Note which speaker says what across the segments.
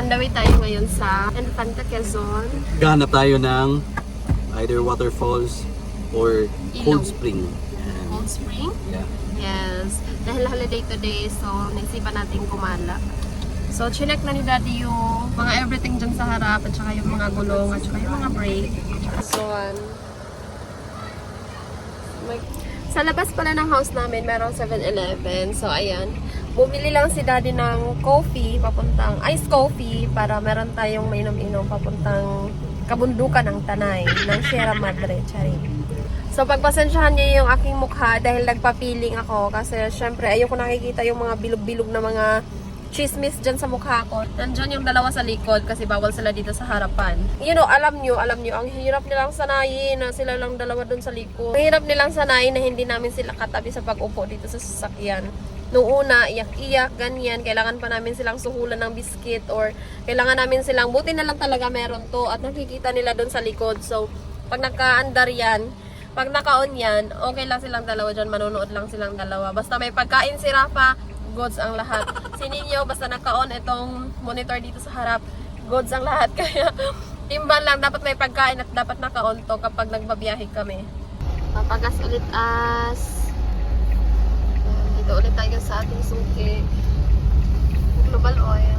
Speaker 1: On the way tayo ngayon sa Infanta, Quezon.
Speaker 2: Gahanap tayo ng either waterfalls or cold
Speaker 1: Ilog.
Speaker 2: spring.
Speaker 1: Cold Spring?
Speaker 2: Yeah.
Speaker 1: Yes. Dahil holiday today, so naisipan natin kumala. So, chinek na ni Daddy yung mga everything dyan sa harap, at saka yung mga gulong, at saka yung mga brake. So, sa labas pala ng house namin, merong 7-Eleven. So, ayan. Bumili lang si Daddy ng coffee, papuntang iced coffee, para meron tayong mainom-inom papuntang kabundukan ng Tanay, ng Sierra Madre. Charing. So, pagpasensyahan niyo yung aking mukha dahil nagpapiling ako kasi syempre ayoko nakikita yung mga bilog-bilog na mga chismis dyan sa mukha ko. Nandyan yung dalawa sa likod kasi bawal sila dito sa harapan. You know, alam nyo, ang hirap nilang sanayin na sila lang dalawa dun sa likod. Ang hirap nilang sanayin na hindi namin sila katabi sa pag-upo dito sa sasakyan. Nung una, iyak-iyak, ganyan. Kailangan pa namin silang suhulan ng biskit or kailangan namin silang, buti na lang talaga meron to at nakikita nila dun sa likod. So, pag naka-andar yan, pag naka-on yan, okay lang silang dalawa dyan, manonood lang silang dalawa. Basta may pagkain si Rafa, goods ang lahat. Si Ninyo, basta naka-on itong monitor dito sa harap, goods ang lahat. Kaya, timbal lang, dapat may pagkain at dapat naka-on to kapag nagbabiyahe kami. Papagas ulit as dito ulit tayo sa ating suki. Global oil.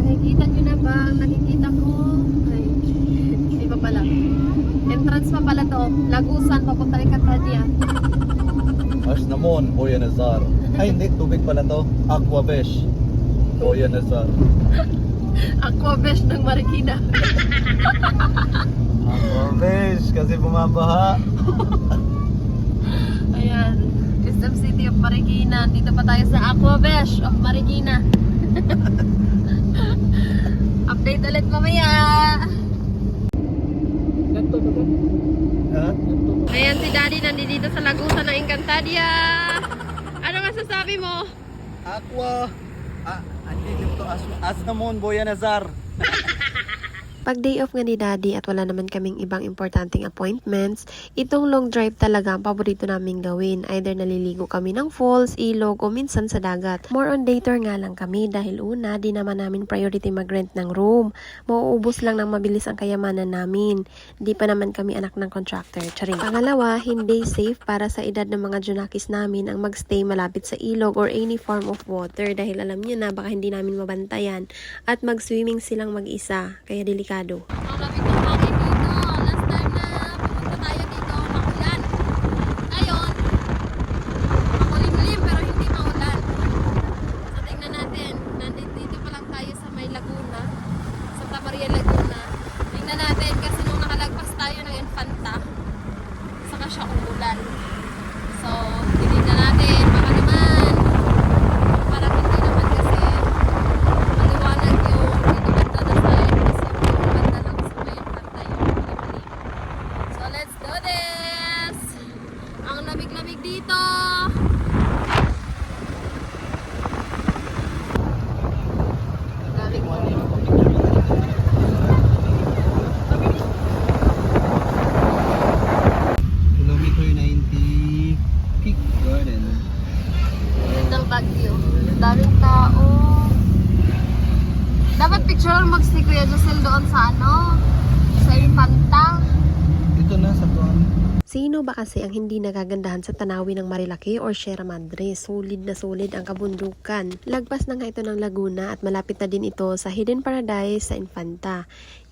Speaker 1: Nakikita nyo na ba? Nakikita ko. Ay, iba pala. Entrance pa pala to. Lagusan, papunta rin Katadya.
Speaker 2: Ash namon, Boya Nazar. Ay, hindi. Tubig pala to. Aquabesh. Boya Nazar.
Speaker 1: Aquabesh ng Marikina.
Speaker 2: Aquabesh, kasi bumabaha.
Speaker 1: Ayan. Wisdom City of Marikina. Dito pa tayo sa Aquabesh of Marikina. Update ulit mamaya.
Speaker 2: Ha?
Speaker 1: Ayan si Daddy nandito sa Lagusan ng Encantadia. Ano masasabi mo?
Speaker 2: Aqua. Andito to. As namon, Boya Nazar.
Speaker 1: Pag day off nga ni Daddy at wala naman kaming ibang importanteng appointments, itong long drive talaga ang paborito naming gawin. Either naliligo kami ng falls, ilog, o minsan sa dagat. More on day tour nga lang kami dahil una, di naman namin priority mag-rent ng room. Mauubos lang ng mabilis ang kayamanan namin. Di pa naman kami anak ng contractor. Charing. Pangalawa, hindi safe para sa edad ng mga junakis namin ang magstay malapit sa ilog or any form of water dahil alam nyo na baka hindi namin mabantayan at mag-swimming silang mag-isa. Kaya delikado. Ang lamig ng hangin dito. Last time na pumunta tayo dito, makulan. Ngayon, makulimlim pero hindi maulan. So tingnan natin, nandito pa lang tayo sa may Laguna, Santa Maria Laguna. Tingnan natin kasi nung nakalagpas tayo ng Infanta, saka siya umulan. So, tingnan natin, baka naman, parang hindi naman kasi maliwanag yung dito banda na side kasi banda lang sa may Infanta yung malimlim. So, let's do this! Ang lamig-lamig dito! Lamig mo.
Speaker 2: Kilometer 90 Peak Garden.
Speaker 1: Ng Baguio. Daming tao. Dapat picture mag si Kuya Josel doon sa sa Infanta.
Speaker 2: Dito na sa tuwan.
Speaker 1: Sino ba kasi ang hindi nagagandahan sa tanawin ng Marilaki or Sierra Madre? Solid na solid ang kabundukan. Lagpas na nga ito ng Laguna at malapit na din ito sa Hidden Paradise sa Infanta.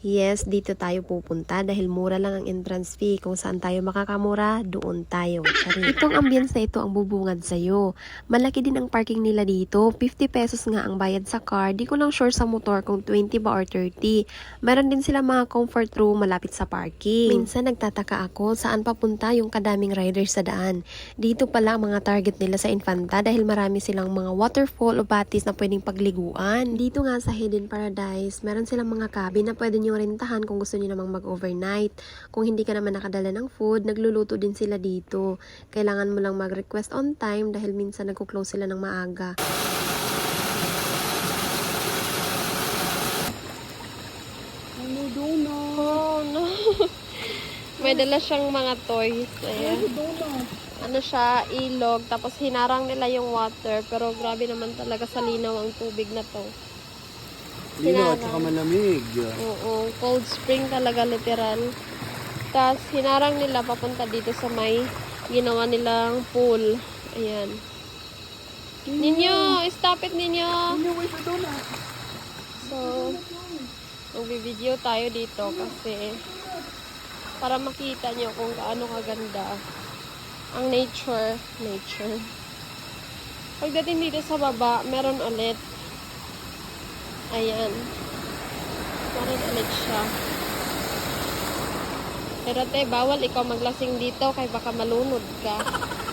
Speaker 1: Yes, dito tayo pupunta dahil mura lang ang entrance fee. Kung saan tayo makakamura, doon tayo. Sorry. Itong ambience na ito ang bubungad sa'yo. Malaki din ang parking nila dito. 50 pesos nga ang bayad sa car. Di ko lang sure sa motor kung 20 ba or 30. Meron din sila mga comfort room malapit sa parking. Minsan nagtataka ako saan papunta yung kadaming riders sa daan. Dito pala ang mga target nila sa Infanta dahil marami silang mga waterfall o batis na pwedeng pagliguan. Dito nga sa Hidden Paradise, meron silang mga cabin na pwede nyo rentahan kung gusto niyo namang mag-overnight. Kung hindi ka naman nakadala ng food, nagluluto din sila dito. Kailangan mo lang mag-request on time dahil minsan nagko-close sila ng maaga.
Speaker 3: Ano donut?
Speaker 1: Oh no. May dala siyang mga toys. Ayan.
Speaker 3: Donut.
Speaker 1: ano siya, ilog, tapos hinarang nila yung water, pero grabe naman talaga sa linaw ang tubig na to.
Speaker 3: Lino at saka malamig.
Speaker 1: Oo, cold spring talaga literal. Tapos hinarang nila papunta dito sa may ginawa nilang pool. Ayan. Ninyo, stop it ninyo.
Speaker 3: Lino, wait, doon na.
Speaker 1: So, mag-video tayo dito kasi para makita nyo kung gaano kaganda ang nature. Pagdating dito sa baba, meron ulit. Ayan. Meron ulit siya. Pero te, bawal ikaw maglasing dito kay baka malunod ka.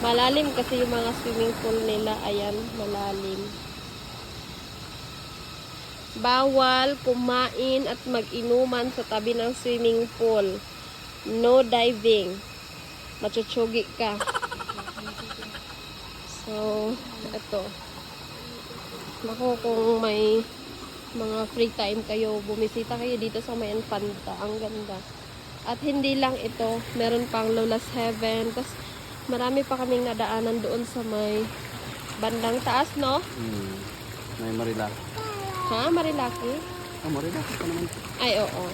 Speaker 1: Malalim kasi yung mga swimming pool nila. Ayan, malalim. Bawal kumain at mag-inuman sa tabi ng swimming pool. No diving. Machuchugi ka. So, ito. Naku, kung may mga free time kayo, bumisita kayo dito sa may Infanta. Ang ganda. At hindi lang ito, meron pang Lola's Heaven. Tapos, marami pa kaming nadaanan doon sa may bandang taas, no?
Speaker 3: May Marilaki.
Speaker 1: Ha? Marilaki?
Speaker 3: Marilaki pa naman.
Speaker 1: Ay, oo.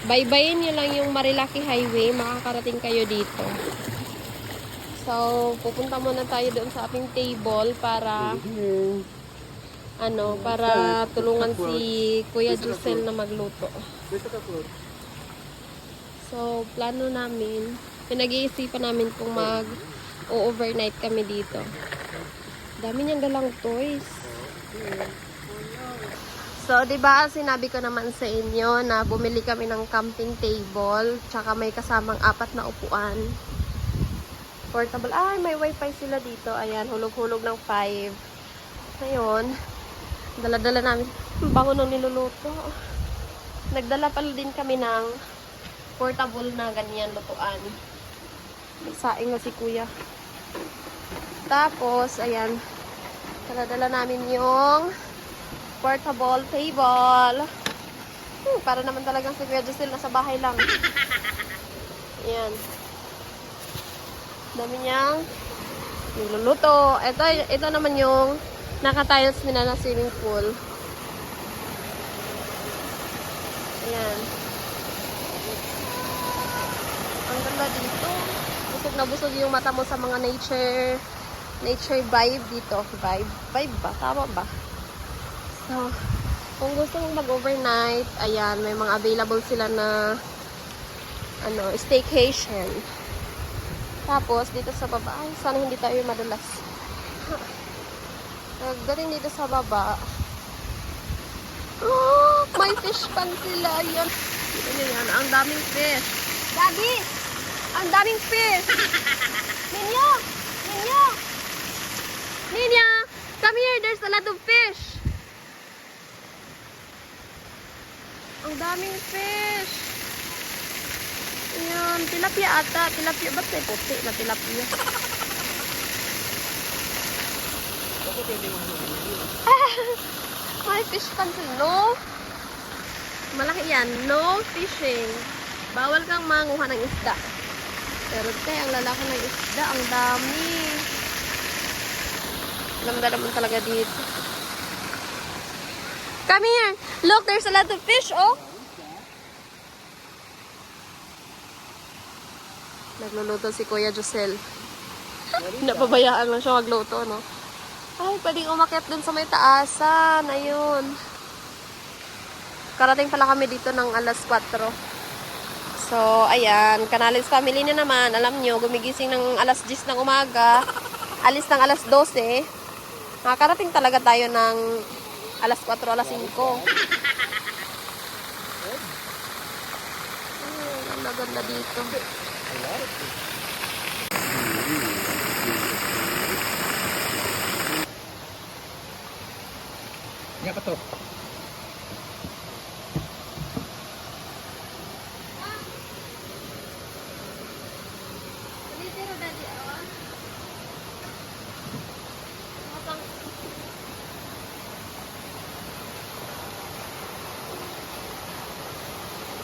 Speaker 1: Baybayin nyo lang yung Marilaki Highway, makakarating kayo dito. So, pupunta muna tayo doon sa ating table para para tulungan si Kuya Giselle na magluto. So, plano namin, pinag-iisipan namin kung mag-overnight kami dito. Dami niyang dalang toys. So, 'di ba, sinabi ko naman sa inyo na bumili kami ng camping table, tsaka may kasamang 4 na upuan. Portable. Ay, may wifi sila dito. Ayan, hulog-hulog ng 5. Ngayon, dala-dala namin. Bango nung niluluto. Nagdala pala din kami ng portable na ganyan lutuan. Saing na si kuya. Tapos, ayan, dala-dala namin yung portable table. Para naman talagang si Kuya Giselle nasa bahay lang. Ayan. Dami niyang niluluto. Ito naman yung naka-tiles nila na swimming pool. Ayan. Ang ganda dito. Busog na busog yung mata mo sa mga nature vibe dito. Vibe ba? Tama ba? So, kung gusto mong mag-overnight, ayan, may mga available sila na staycation. Tapos, dito sa baba, ay, sana hindi tayo madulas. Pagdating dito sa baba, oh, may fish pan sila. Yan. Dito nyo yan, ang daming fish. Daddy! Ang daming fish! Ninya! Ninya! Ninya! Come here, there's a lot of fish! Ang daming fish. Ayan, tilapia ata. Tilapia, ba't may puti na tilapia? May fish pan sila. No? Malaki yan. No fishing. Bawal kang manguha ng isda. Pero te, ang lalaki ng isda, ang dami. Lamda naman talaga dito. Come here. Look, there's a lot of fish, oh. Nagluluto si Kuya Giselle. Napabayaan lang siya magluto, no? Ay, pwedeng umakyat dun sa may taasan. Ayun. Karating pala kami dito ng alas 4. So, ayan. Canales family na naman. Alam nyo, gumigising ng alas 10 ng umaga. Alis ng alas 12. Nakakarating talaga tayo ng alas 4, alas 5. Ang ganda dito.
Speaker 2: Nga pa to.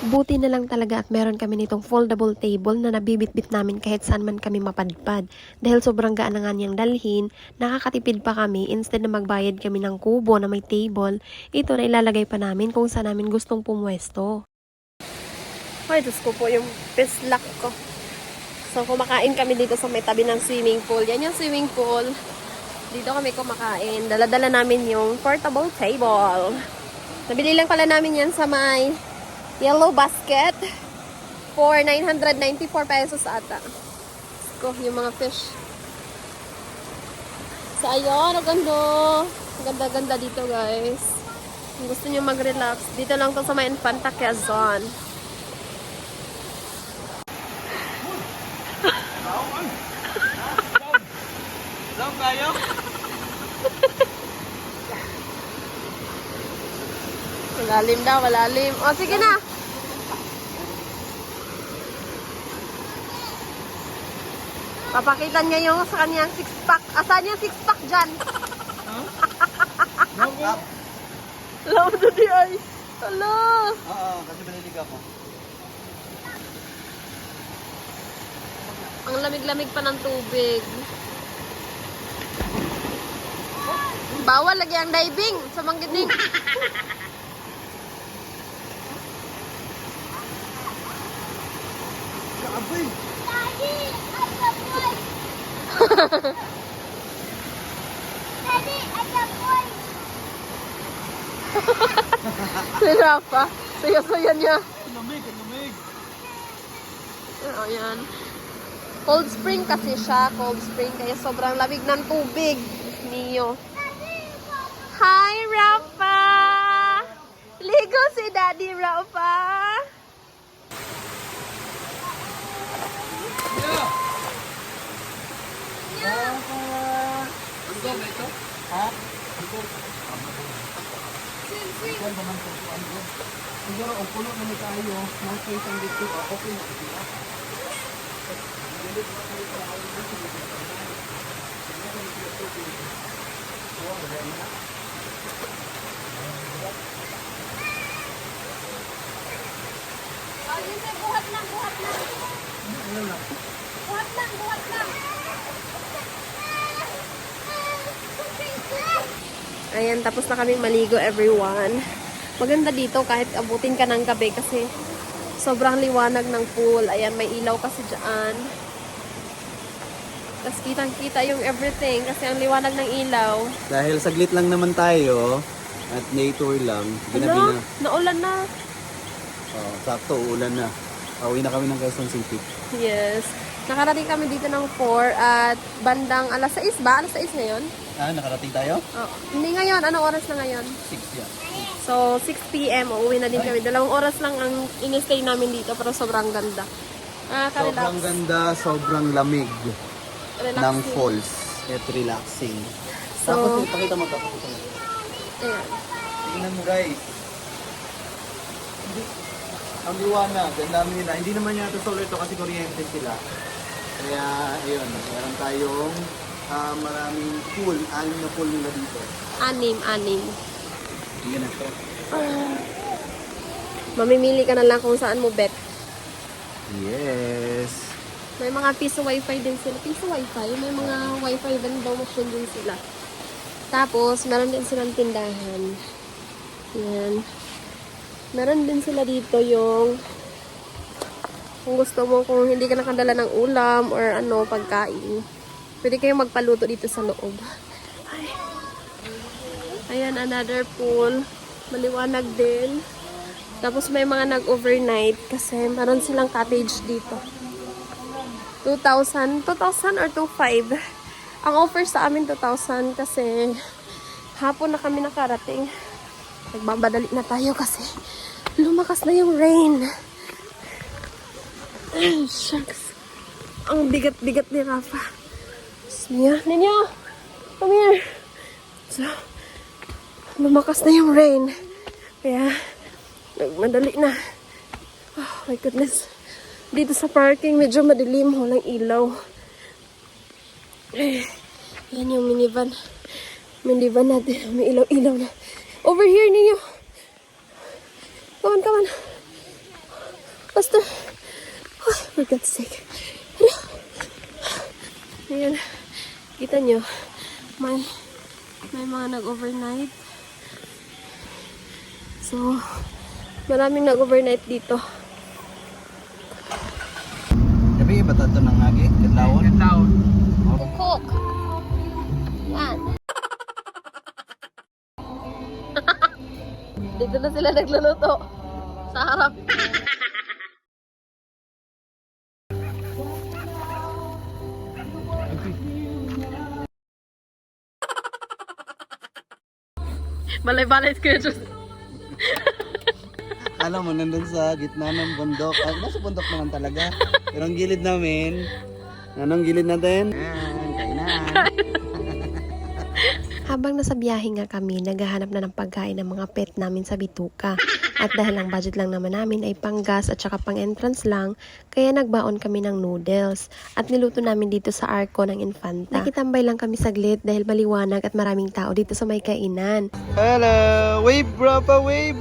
Speaker 1: Buti na lang talaga at meron kami nitong foldable table na nabibitbit namin kahit saan man kami mapadpad. Dahil sobrang gaan na nga niyang dalhin, nakakatipid pa kami instead na magbayad kami ng kubo na may table, ito na ilalagay pa namin kung saan namin gustong pumwesto. Ay, Diyos ko po yung pislak ko. So, kumakain kami dito sa may tabi ng swimming pool. Yan yung swimming pool. Dito kami kumakain. Dala-dala namin yung portable table. Nabili lang pala namin yan sa may Yellow Basket for 994 pesos ata. Ko yung mga fish. So, ayun. Ang ganda. Ang ganda-ganda dito, guys. Kung gusto nyo mag-relax, dito lang to sa may Infanta Quezon.
Speaker 2: Lang tayo?
Speaker 1: Malalim daw, malalim. O, sige na. Papakita niya yung sa kanyang six-pack. Asan yung six-pack dyan? Alam mo di ay. Hala.
Speaker 2: Oo, kasi biniliga ko.
Speaker 1: Ang lamig-lamig pa ng tubig. Bawal lagi ang diving sa Manggiting.
Speaker 2: Apoy!
Speaker 4: Daddy, I got one. Daddy, I got one.
Speaker 1: Si Rafa. Saya-saya niya.
Speaker 2: Lamig, lamig.
Speaker 1: O, yan. Cold spring kasi siya. Cold spring. Kaya sobrang lamig ng tubig. Mio. Hi, Rafa! Ligo si Daddy Rafa!
Speaker 3: Siguro, ang puno naman tayo, mga isang dito, okay na.
Speaker 4: Oh, yun sir, buhat lang, buhat lang. Buhat lang, buhat lang.
Speaker 1: Ayan, tapos na kaming maligo, everyone. Maganda dito kahit abutin ka ng gabi kasi sobrang liwanag ng pool. Ayan, may ilaw kasi dyan. Tapos kitang-kita yung everything kasi ang liwanag ng ilaw.
Speaker 3: Dahil saglit lang naman tayo, at nature lang, ginabi
Speaker 1: Ano?
Speaker 3: na.
Speaker 1: Naulan na.
Speaker 3: Oh, sakto, uulan na. Pauwi na kami ng Quezon City.
Speaker 1: Yes. Nakarating kami dito ng 4 at bandang alas 6 ba? Alas 6 ngayon?
Speaker 2: Ah, nakarating tayo?
Speaker 1: Oo. Hindi ngayon. Anong oras na ngayon?
Speaker 2: 6 yan.
Speaker 1: So, 6 p.m. Uuwi na din kami. 2 oras lang ang in-stay namin dito pero sobrang ganda. Ka-relax.
Speaker 3: Sobrang ganda, sobrang lamig
Speaker 1: Relaxing.
Speaker 3: ng falls. At relaxing.
Speaker 1: So,
Speaker 3: Tapos, pakita mo.
Speaker 1: ayan.
Speaker 2: Tingnan mo guys. Ang liwanag, ang dami nila. Hindi naman yata solar to kasi kuryente sila.
Speaker 3: Kaya, ayun, meron tayong maraming pool, 6 na pool nila dito.
Speaker 1: Anim.
Speaker 3: Hindi na ito.
Speaker 1: Mamimili ka na lang kung saan mo bet.
Speaker 3: Yes.
Speaker 1: May mga piso wifi din sila. Piso wifi? May mga wifi vending machine din sila. Tapos, meron din silang tindahan. Yan. Meron din sila dito yung kung gusto mo, kung hindi ka nakadala ng ulam or ano, pagkain. Pwede kayong magpaluto dito sa loob. Ay. Ayan, another pool. Maliwanag din. Tapos may mga nag-overnight kasi meron silang cottage dito. 2,000 or 2,500. Ang offer sa amin 2,000 kasi hapon na kami nakarating. Nagbabadali na tayo kasi lumakas na yung rain. Ay, shucks. Ang bigat-bigat ni Rafa. Ninyo, come here. So, lumakas na yung rain. Kaya, nagmadali na. Oh my goodness. Dito sa parking, medyo madilim. Walang ilaw. Yan yung minivan. Minivan natin. May ilaw-ilaw na. Over here ninyo. Come on. Basta. Oh, for God's sake. Ayan. Kita nyo. May mga nag-overnight. So, maraming nag-overnight dito.
Speaker 2: Gabi ba ito ng agi? Kadlawon? Kadlawon.
Speaker 1: Cook. Yan. Dito na sila nagluluto. Sa harap. Balay-balay ko yun.
Speaker 3: Alam mo, nandun sa gitna ng bundok. Nasa bundok naman talaga. Pero ang gilid namin, anong gilid natin? Kainan.
Speaker 1: Habang nasa biyahe nga kami, naghahanap na ng pagkain ng mga pet namin sa bituka. At dahil ang budget lang naman namin ay pang-gas at saka pang-entrance lang, kaya nagbaon kami ng noodles. At niluto namin dito sa Arco ng Infanta. Nakitambay lang kami saglit dahil maliwanag at maraming tao dito sa may kainan.
Speaker 3: Hello! Wave, bro, pa wave!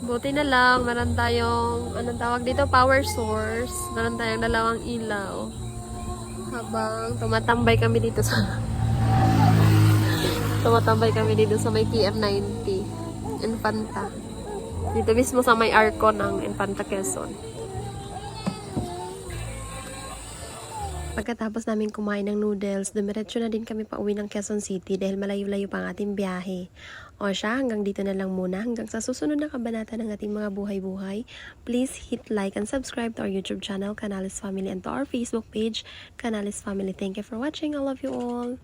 Speaker 1: Buti na lang, meron tayong, anong tawag dito, power source. Meron tayong dalawang ilaw. Habang tumatambay kami dito sa may PM90 Infanta. Dito mismo sa may Arco ng Infanta, Quezon. Pagkatapos namin kumain ng noodles, dumiretso na din kami pa uwi ng Quezon City dahil malayo-layo pa ang ating biyahe. O siya, hanggang dito na lang muna. Hanggang sa susunod na kabanata ng ating mga buhay-buhay, please hit like and subscribe to our YouTube channel, Canales Family, and to our Facebook page, Canales Family. Thank you for watching. I love you all.